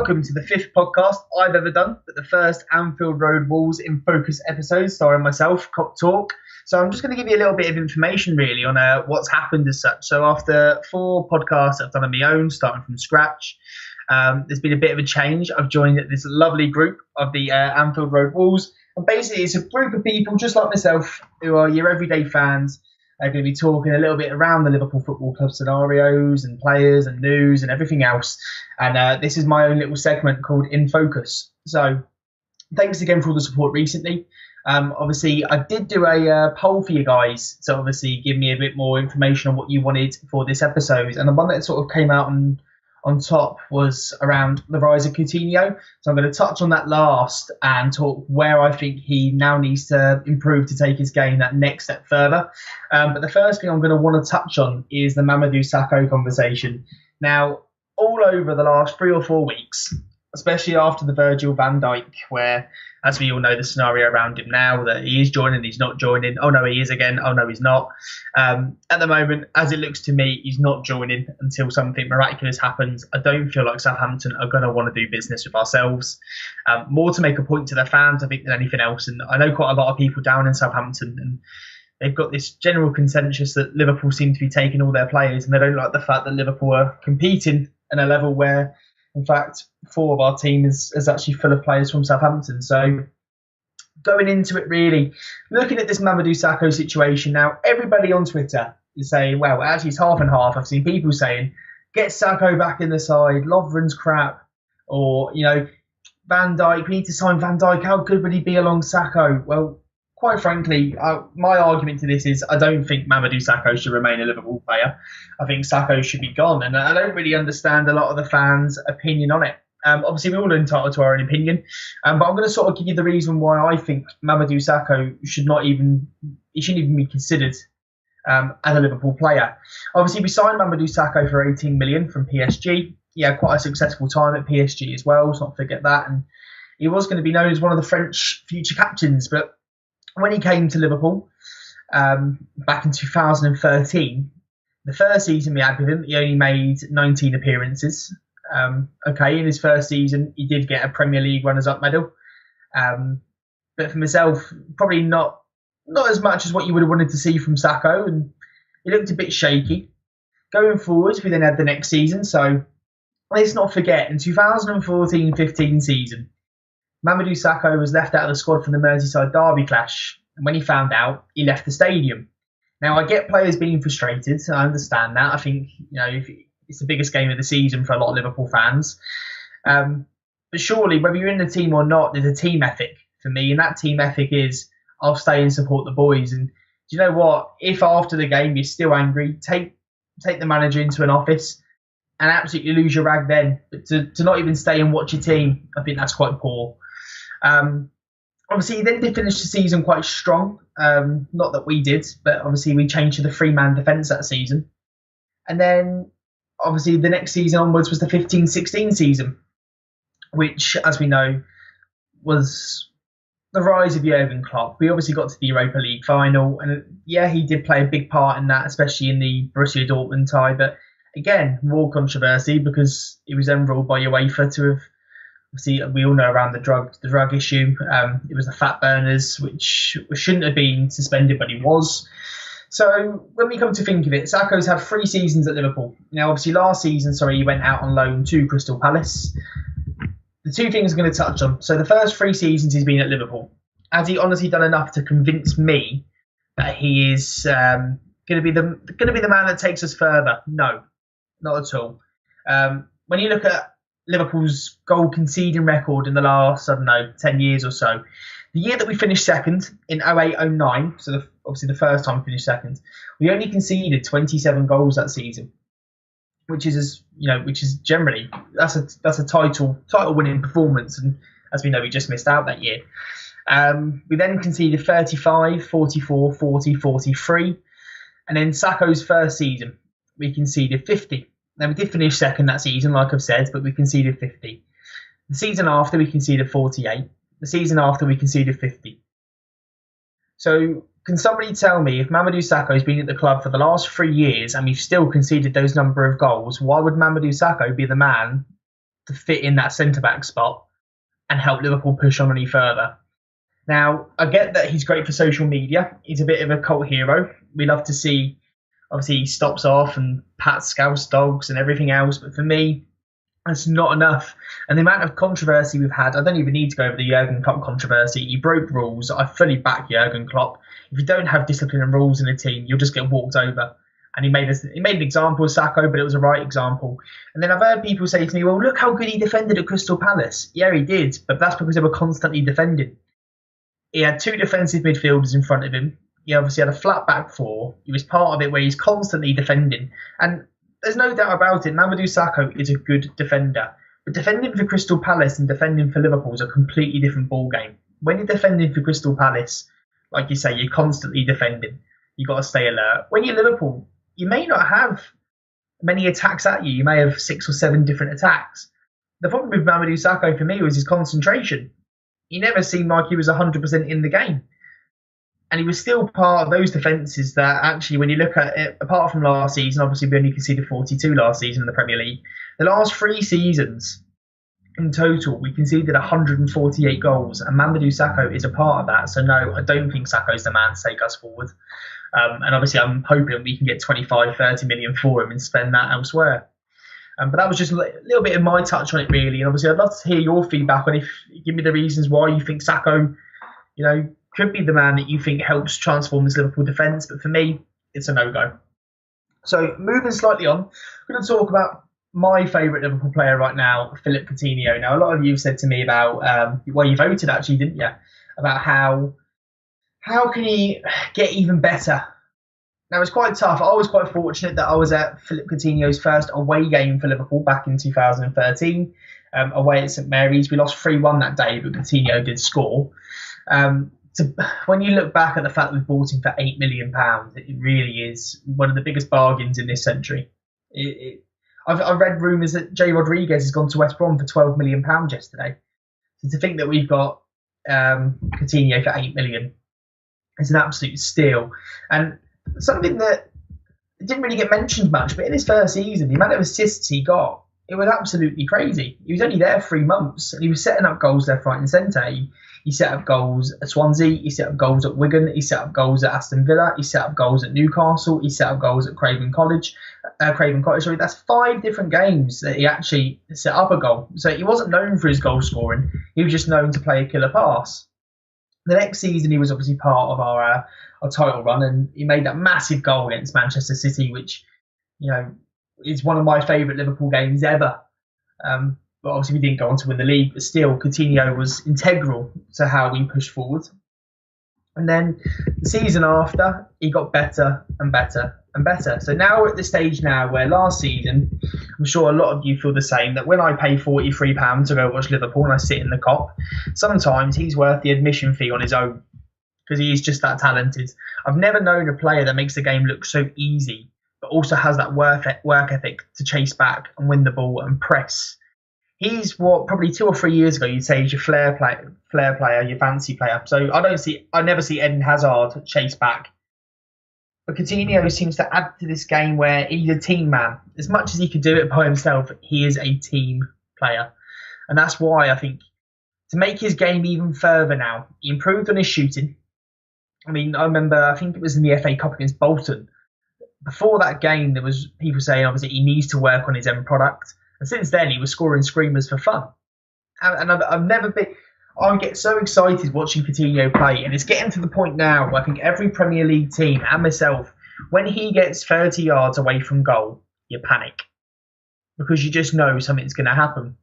welcome to the fifth podcast I've ever done, but the first Anfield Road Wolves in Focus episode starring myself, Cop Talk. So I'm just going to give you a little bit of information really on what's happened as such. So after 4 podcasts I've done on my own, starting from scratch, there's been a bit of a change. I've joined this lovely group of the Anfield Road Wolves, and basically it's a group of people just like myself who are your everyday fans. They're going to be talking a little bit around the Liverpool Football Club scenarios and players and news and everything else. And this is my own little segment called In Focus. So thanks again for all the support recently. Obviously, I did do a poll for you guys to obviously give me a bit more information on what you wanted for this episode. And the one that sort of came out on top was around the rise of Coutinho. So I'm going to touch on that last and talk where I think he now needs to improve to take his game that next step further. But the first thing I'm going to want to touch on is the Mamadou Sakho conversation. Now, all over the last 3 or 4 weeks, especially after the Virgil van Dijk, where, as we all know, the scenario around him now, that he is joining, he's not joining. Oh, no, he is again. Oh, no, he's not. At the moment, as it looks to me, he's not joining until something miraculous happens. I don't feel like Southampton are going to want to do business with ourselves. More to make a point to their fans, I think, than anything else. And I know quite a lot of people down in Southampton, and they've got this general consensus that Liverpool seem to be taking all their players, and they don't like the fact that Liverpool are competing at a level where, in fact, 4 of our team is actually full of players from Southampton. So going into it, really, looking at this Mamadou Sakho situation now, everybody on Twitter is saying, well, actually it's half and half. I've seen people saying, get Sakho back in the side, Lovren's crap, or, Van Dijk, we need to sign Van Dijk. How good would he be along Sakho? Well, quite frankly, my argument to this is I don't think Mamadou Sakho should remain a Liverpool player. I think Sakho should be gone, and I don't really understand a lot of the fans' opinion on it. Obviously, we're all entitled to our own opinion, but I'm going to sort of give you the reason why I think Mamadou Sakho shouldn't even be considered as a Liverpool player. Obviously, we signed Mamadou Sakho for 18 million from PSG. He had quite a successful time at PSG as well, let's not forget that, and he was going to be known as one of the French future captains, but when he came to Liverpool back in 2013, the first season we had with him, he only made 19 appearances. In his first season, he did get a Premier League runners-up medal. But for myself, probably not as much as what you would have wanted to see from Sakho, and he looked a bit shaky. Going forward, we then had the next season. So let's not forget, in 2014-15 season, Mamadou Sakho was left out of the squad for the Merseyside derby clash, and when he found out, he left the stadium. Now, I get players being frustrated, I understand that. I think, it's the biggest game of the season for a lot of Liverpool fans. But surely, whether you're in the team or not, there's a team ethic for me, and that team ethic is, I'll stay and support the boys. And do you know what? If after the game you're still angry, take the manager into an office and absolutely lose your rag then. But to not even stay and watch your team, I think that's quite poor. Obviously, he then did finish the season quite strong. Not that we did, but obviously we changed to the 3-man defence that season. And then, obviously, the next season onwards was the 15-16 season, which, as we know, was the rise of Jurgen Klopp. We obviously got to the Europa League final, and yeah, he did play a big part in that, especially in the Borussia Dortmund tie. But again, more controversy because he was then ruled by UEFA to have. Obviously, we all know around the drug issue. It was the fat burners, which shouldn't have been suspended, but he was. So when we come to think of it, Sakho's had 3 seasons at Liverpool. Now, obviously, last season, he went out on loan to Crystal Palace. The 2 things I'm going to touch on. So the first 3 seasons he's been at Liverpool. Has he honestly done enough to convince me that he is going to be the man that takes us further? No, not at all. When you look at Liverpool's goal conceding record in the last, 10 years or so, the year that we finished second in 08-09, so obviously the first time we finished second, we only conceded 27 goals that season, which is generally that's a title winning performance, and as we know, we just missed out that year. We then conceded 35, 44, 40, 43, and then Sakho's first season we conceded 50. Now, we did finish second that season, like I've said, but we conceded 50. The season after, we conceded 48. The season after, we conceded 50. So, can somebody tell me, if Mamadou Sakho has been at the club for the last 3 years and we've still conceded those number of goals, why would Mamadou Sakho be the man to fit in that centre-back spot and help Liverpool push on any further. Now, I get that he's great for social media. He's a bit of a cult hero. We love to see, obviously, he stops off and pats Scouse dogs and everything else. But for me, that's not enough. And the amount of controversy we've had, I don't even need to go over the Jurgen Klopp controversy. He broke rules. I fully back Jurgen Klopp. If you don't have discipline and rules in a team, you'll just get walked over. And he made an example of Sacco, but it was a right example. And then I've heard people say to me, well, look how good he defended at Crystal Palace. Yeah, he did, but that's because they were constantly defending. He had two defensive midfielders in front of him. He obviously had a flat back four. He was part of it where he's constantly defending. And there's no doubt about it, Mamadou Sakho is a good defender. But defending for Crystal Palace and defending for Liverpool is a completely different ballgame. When you're defending for Crystal Palace, like you say, you're constantly defending. You've got to stay alert. When you're Liverpool, you may not have many attacks at you. You may have 6 or 7 different attacks. The problem with Mamadou Sakho for me was his concentration. He never seemed like he was 100% in the game. And he was still part of those defences that actually, when you look at it, apart from last season, obviously we only conceded 42 last season in the Premier League. The last 3 seasons in total, we conceded 148 goals. And Mamadou Sakho is a part of that. So no, I don't think Sakho's the man to take us forward. And obviously, I'm hoping we can get 25, 30 million for him and spend that elsewhere. But that was just a little bit of my touch on it, really. And obviously, I'd love to hear your feedback on if give me the reasons why you think Sakho, could be the man that you think helps transform this Liverpool defence. But for me, it's a no-go. So moving slightly on, I'm going to talk about my favourite Liverpool player right now, Philippe Coutinho. Now, a lot of you said to me about, you voted actually, didn't you? About how can he get even better? Now, it's quite tough. I was quite fortunate that I was at Philippe Coutinho's first away game for Liverpool back in 2013, away at St Mary's. We lost 3-1 that day, but Coutinho did score. When you look back at the fact that we bought him for £8 million, it really is one of the biggest bargains in this century. I've read rumours that Jay Rodriguez has gone to West Brom for £12 million yesterday. So to think that we've got Coutinho for £8 million is an absolute steal. And something that didn't really get mentioned much, but in his first season, the amount of assists he got, it was absolutely crazy. He was only there 3 months, and he was setting up goals left, right and centre. He set up goals at Swansea, he set up goals at Wigan, he set up goals at Aston Villa, he set up goals at Newcastle, he set up goals at Craven Cottage. That's 5 different games that he actually set up a goal. So he wasn't known for his goal scoring, he was just known to play a killer pass. The next season, he was obviously part of our title run, and he made that massive goal against Manchester City, which, is one of my favourite Liverpool games ever. But obviously, we didn't go on to win the league, but still, Coutinho was integral to how we pushed forward. And then the season after, he got better and better and better. So now we're at the stage now where last season, I'm sure a lot of you feel the same, that when I pay £43 to go watch Liverpool and I sit in the cop, sometimes he's worth the admission fee on his own because he's just that talented. I've never known a player that makes the game look so easy, but also has that work ethic to chase back and win the ball and press. He's what probably 2 or 3 years ago you'd say he's your flair player, your fancy player. So I never see Eden Hazard chase back. But Coutinho seems to add to this game where he's a team man. As much as he could do it by himself, he is a team player. And that's why I think to make his game even further now, he improved on his shooting. I mean, I think it was in the FA Cup against Bolton. Before that game, there was people saying, obviously, he needs to work on his end product. And since then, he was scoring screamers for fun. And I've never been... I get so excited watching Coutinho play, and it's getting to the point now where I think every Premier League team and myself, when he gets 30 yards away from goal, you panic because you just know something's going to happen.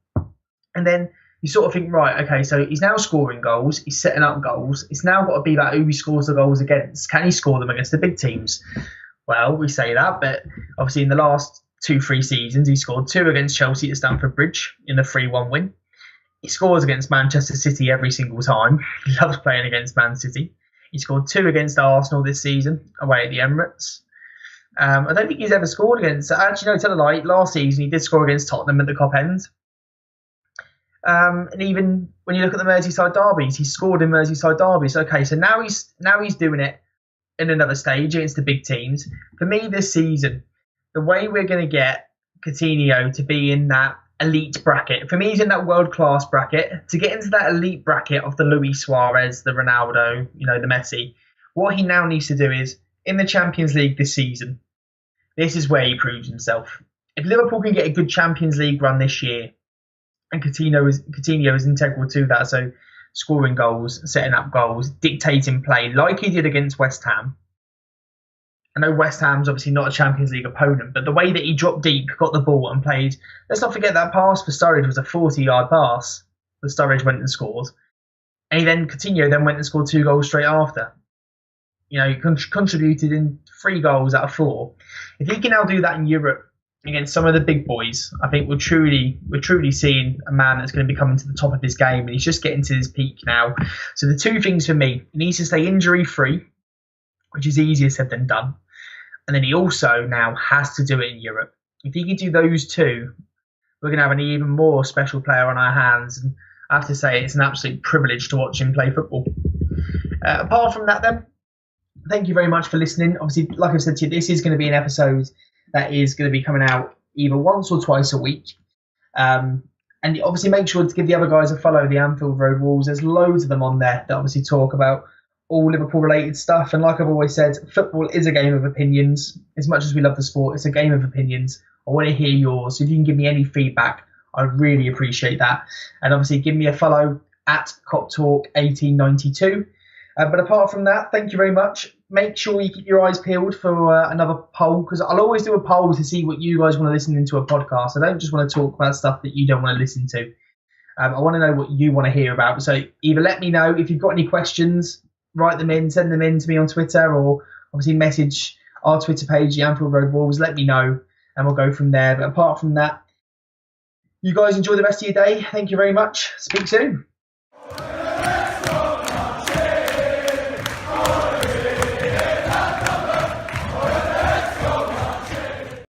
And then you sort of think, right, okay, so he's now scoring goals, he's setting up goals. It's now got to be about who he scores the goals against. Can he score them against the big teams? Well, we say that, but obviously in the last 2-3 seasons, he scored 2 against Chelsea at Stamford Bridge in the 3-1 win. He scores against Manchester City every single time. He loves playing against Man City. He scored 2 against Arsenal this season, away at the Emirates. I don't think he's ever scored against... Actually, no, tell a lie. Last season, he did score against Tottenham at the Cop End. And even when you look at the Merseyside derbies, he scored in Merseyside derbies. Okay, so now he's doing it in another stage against the big teams. For me, this season, the way we're going to get Coutinho to be in that elite bracket. For me, he's in that world-class bracket. To get into that elite bracket of the Luis Suarez, the Ronaldo, the Messi, what he now needs to do is, in the Champions League this season, this is where he proves himself. If Liverpool can get a good Champions League run this year, and Coutinho is integral to that, so scoring goals, setting up goals, dictating play, like he did against West Ham. I know West Ham's obviously not a Champions League opponent, but the way that he dropped deep, got the ball and played, let's not forget that pass for Sturridge was a 40-yard pass that Sturridge went and scored. And Coutinho then went and scored 2 goals straight after. He contributed in 3 goals out of 4. If he can now do that in Europe against some of the big boys, I think we're truly seeing a man that's going to be coming to the top of his game, and he's just getting to his peak now. So the 2 things for me, he needs to stay injury-free, which is easier said than done. And then he also now has to do it in Europe. If he can do those 2, we're going to have an even more special player on our hands. And I have to say, it's an absolute privilege to watch him play football. Apart from that, then, thank you very much for listening. Obviously, like I said to you, this is going to be an episode that is going to be coming out either once or twice a week. And obviously, make sure to give the other guys a follow, the Anfield Road Wolves. There's loads of them on there that obviously talk about all Liverpool-related stuff. And like I've always said, football is a game of opinions. As much as we love the sport, it's a game of opinions. I want to hear yours. If you can give me any feedback, I'd really appreciate that. And obviously, give me a follow at CopTalk1892. But apart from that, thank you very much. Make sure you keep your eyes peeled for another poll, because I'll always do a poll to see what you guys want to listen into a podcast. I don't just want to talk about stuff that you don't want to listen to. I want to know what you want to hear about. So either let me know if you've got any questions, write them in, send them in to me on Twitter, or obviously message our Twitter page, the Anfield Road Wolves. Let me know, and we'll go from there. But apart from that, you guys enjoy the rest of your day. Thank you very much. Speak soon.